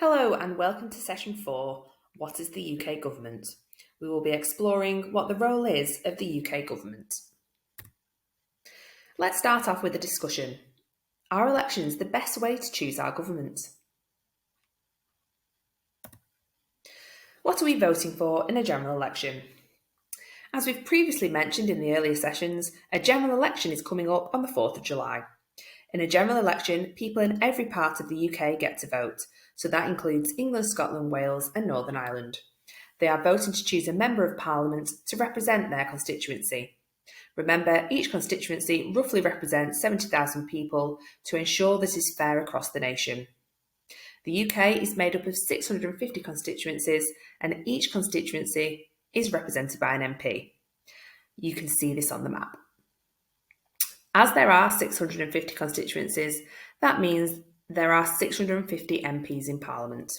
Hello and welcome to Session 4, What is the UK Government? We will be exploring what the role is of the UK Government. Let's start off with a discussion. Are elections the best way to choose our government? What are we voting for in a general election? As we've previously mentioned in the earlier sessions, a general election is coming up on the 4th of July. In a general election, people in every part of the UK get to vote, so that includes England, Scotland, Wales and Northern Ireland. They are voting to choose a Member of Parliament to represent their constituency. Remember, each constituency roughly represents 70,000 people to ensure this is fair across the nation. The UK is made up of 650 constituencies and each constituency is represented by an MP. You can see this on the map. As there are 650 constituencies, that means there are 650 MPs in Parliament.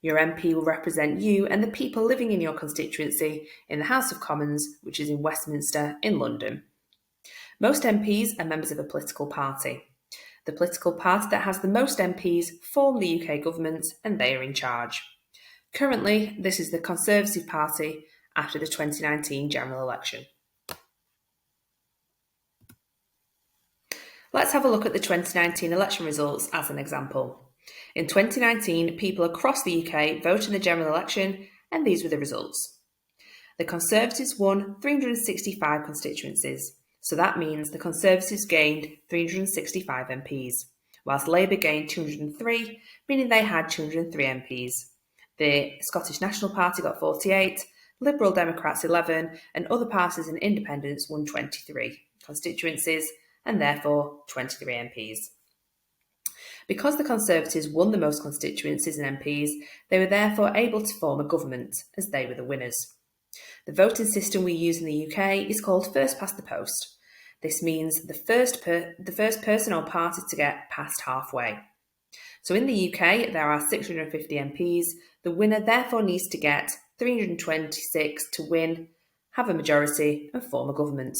Your MP will represent you and the people living in your constituency in the House of Commons, which is in Westminster in London. Most MPs are members of a political party. The political party that has the most MPs form the UK government and they are in charge. Currently, this is the Conservative Party after the 2019 general election. Let's have a look at the 2019 election results as an example. In 2019, people across the UK voted in the general election, and these were the results. The Conservatives won 365 constituencies, so that means the Conservatives gained 365 MPs, whilst Labour gained 203, meaning they had 203 MPs. The Scottish National Party got 48, Liberal Democrats 11, and other parties and independents won 23 constituencies, and therefore 23 MPs. Because the Conservatives won the most constituencies and MPs, they were therefore able to form a government, as they were the winners. The voting system we use in the UK is called first past the post. This means the first person or party to get past halfway. So in the UK, there are 650 MPs. The winner therefore needs to get 326 to win, have a majority, and form a government.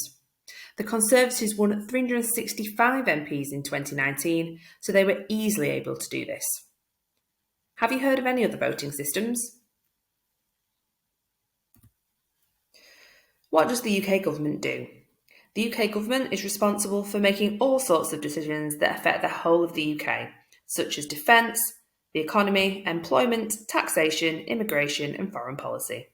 The Conservatives won 365 MPs in 2019, so they were easily able to do this. Have you heard of any other voting systems? What does the UK government do? The UK government is responsible for making all sorts of decisions that affect the whole of the UK, such as defence, the economy, employment, taxation, immigration and foreign policy.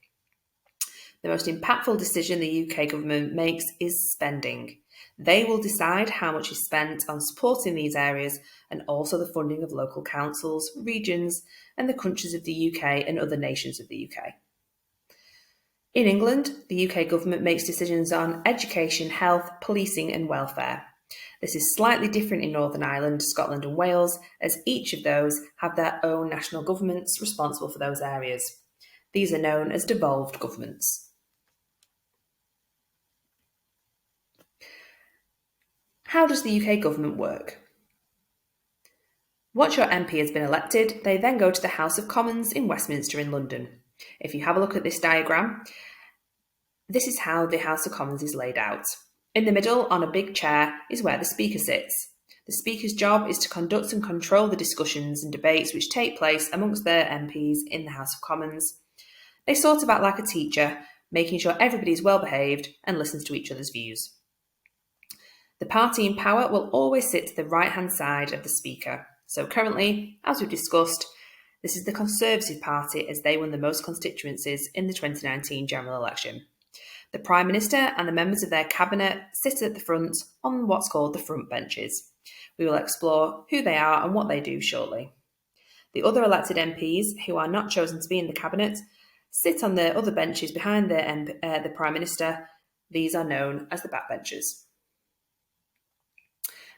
The most impactful decision the UK government makes is spending. They will decide how much is spent on supporting these areas and also the funding of local councils, regions, and the countries of the UK and other nations of the UK. In England, the UK government makes decisions on education, health, policing, and welfare. This is slightly different in Northern Ireland, Scotland, and Wales, as each of those have their own national governments responsible for those areas. These are known as devolved governments. How does the UK government work? Once your MP has been elected, they then go to the House of Commons in Westminster in London. If you have a look at this diagram, this is how the House of Commons is laid out. In the middle, on a big chair, is where the Speaker sits. The Speaker's job is to conduct and control the discussions and debates which take place amongst their MPs in the House of Commons. They sort of act like a teacher, making sure everybody is well behaved and listens to each other's views. The party in power will always sit to the right-hand side of the Speaker. So currently, as we've discussed, this is the Conservative Party as they won the most constituencies in the 2019 general election. The Prime Minister and the members of their cabinet sit at the front on what's called the front benches. We will explore who they are and what they do shortly. The other elected MPs, who are not chosen to be in the cabinet, sit on the other benches behind the Prime Minister. These are known as the backbenchers.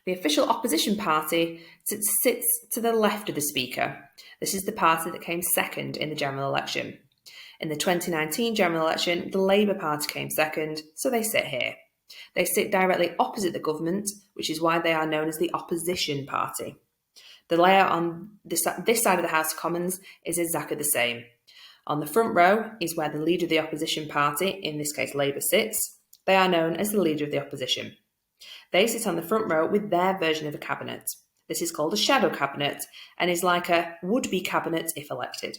The official opposition party sits to the left of the Speaker. This is the party that came second in the general election. In the 2019 general election, the Labour Party came second, so they sit here. They sit directly opposite the government, which is why they are known as the opposition party. The layout on this side of the House of Commons is exactly the same. On the front row is where the leader of the opposition party, in this case Labour, sits. They are known as the leader of the opposition. They sit on the front row with their version of a cabinet. This is called a shadow cabinet and is like a would-be cabinet if elected.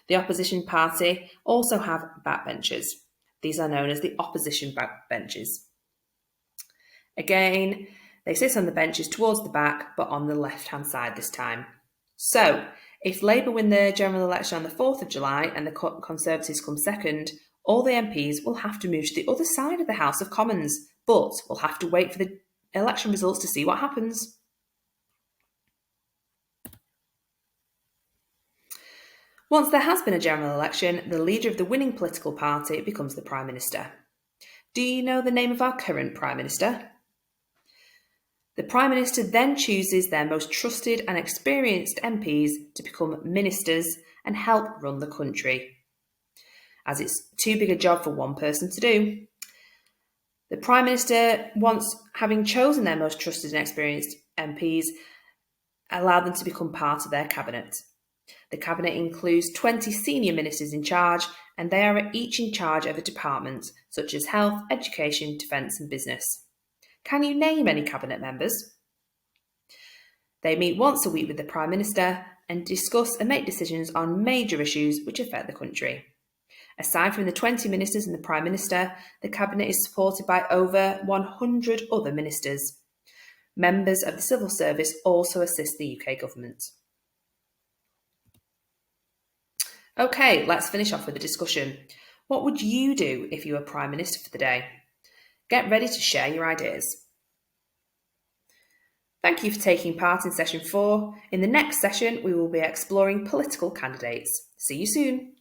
The opposition party also have backbenchers. These are known as the opposition backbenchers. Again, they sit on the benches towards the back, but on the left-hand side this time. So, if Labour win the general election on the 4th of July and the Conservatives come second, all the MPs will have to move to the other side of the House of Commons, but we'll have to wait for the election results to see what happens. Once there has been a general election, the leader of the winning political party becomes the Prime Minister. Do you know the name of our current Prime Minister? The Prime Minister then chooses their most trusted and experienced MPs to become ministers and help run the country, as it's too big a job for one person to do. The Prime Minister, once having chosen their most trusted and experienced MPs, allow them to become part of their cabinet. The cabinet includes 20 senior ministers in charge, and they are each in charge of a department, such as health, education, defence and business. Can you name any cabinet members? They meet once a week with the Prime Minister and discuss and make decisions on major issues which affect the country. Aside from the 20 ministers and the Prime Minister, the cabinet is supported by over 100 other ministers. Members of the civil service also assist the UK government. Okay, let's finish off with a discussion. What would you do if you were Prime Minister for the day? Get ready to share your ideas. Thank you for taking part in session 4. In the next session, we will be exploring political candidates. See you soon.